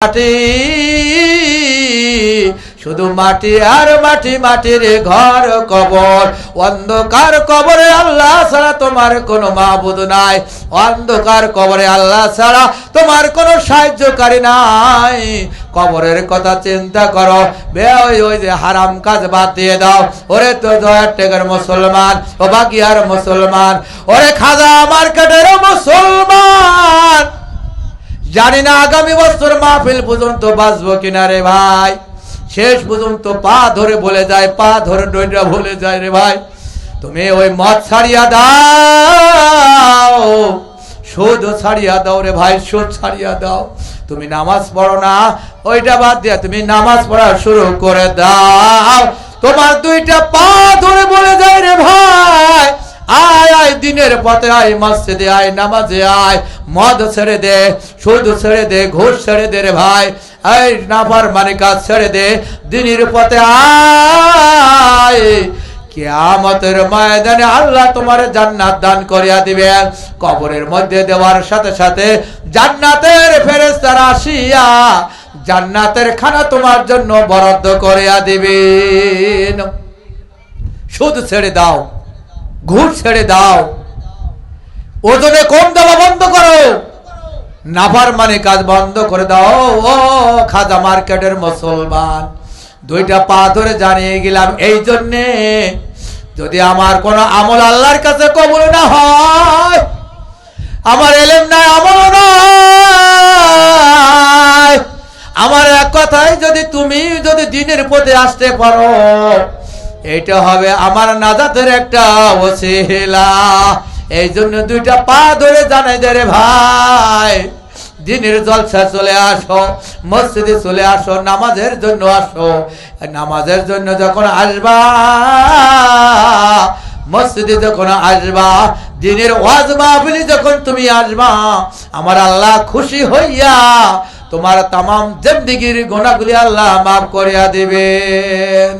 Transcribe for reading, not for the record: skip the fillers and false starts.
মাটি শুধু মাটি আর মাটি, মাটির ঘর কবর, অন্ধকার কবরে আল্লাহ ছাড়া তোমার কোনো মাবুদ নাই, অন্ধকার কবরে আল্লাহ ছাড়া তোমার কোনো সাহায্যকারী নাই। কবরের কথা চিন্তা করো, ওই যে হারাম কাজ বাদ দিয়ে দাও। ওরে তো 1000 টাকার মুসলমান, ও বাকি আর মুসলমান, ওরে খাজা মার্কেটের মুসলমান, জানি না আগামী বছর মাহফিল পর্যন্ত বাঁচবো কিনা রে ভাই। শেষ পর্যন্ত পা ধরে বলে যায়, পা ধরে ডইরা বলে যায়, রে ভাই তুমি ওই মদ ছাড়িয়া দাও, সুদ ছাড়িয়া দাও রে ভাই, সুদ ছাড়িয়া দাও। তুমি নামাজ পড়ো না, ওইটা বাদ দিয়া তুমি নামাজ পড়া শুরু করে দাও। তোমার দুইটা পা ধরে বলে যায়, রে ভাই আয় আয় দিনের পথে আয়, মসজিদে আয়, নামাজে আয়, মদ ছেড়ে দে, সুদ ছেড়ে দে, ঘুষ ছেড়ে দে রে ভাই, এই নাফরমানি কাজ ছেড়ে দে, দিনের পথে আয়। কিয়ামতের ময়দানে আল্লাহ তোমার জান্নাত দান করিয়া দিবেন। কবরের মধ্যে দেওয়ার সাথে সাথে জান্নাতের ফেরেশতারা আসিয়া জান্নাতের খানা তোমার জন্য বরাদ্দ করিয়া দিবেন। সুদ ছেড়ে দাও, ঘুষ ছেড়ে দাও, ওজনে কম দেওয়া বন্ধ করো, নাফরমানি কাজ বন্ধ করে দাও। ও খাজা মার্কেটের মুসলমান, দুইটা পা ধরে জানিয়ে গেলাম এই জন্যে, যদি আমার কোন আমল আল্লাহর কাছে কবুল না হয়, আমার এলেম নাই, আমল নাই, আমার এক কথায় যদি তুমি যদি দিনের পথে আসতে পারো, এইটা হবে আমার নাজাতের একটা ওসিলা। এই জন্য দুইটা পা ধরে জানাই দে রে ভাই, দিনের জলসা চলে আসো, মসজিদে চলে আসো, নামাজের জন্য আসো। নামাজের জন্য যখন আসবা, মসজিদে যখন আসবা, দিনের ওয়াজ মাহফিলে যখন তুমি আসবা, আমার আল্লাহ খুশি হইয়া তোমার তামাম জিন্দেগীর গুনাহগুলি আল্লাহ মাফ করিয়া দিবেন।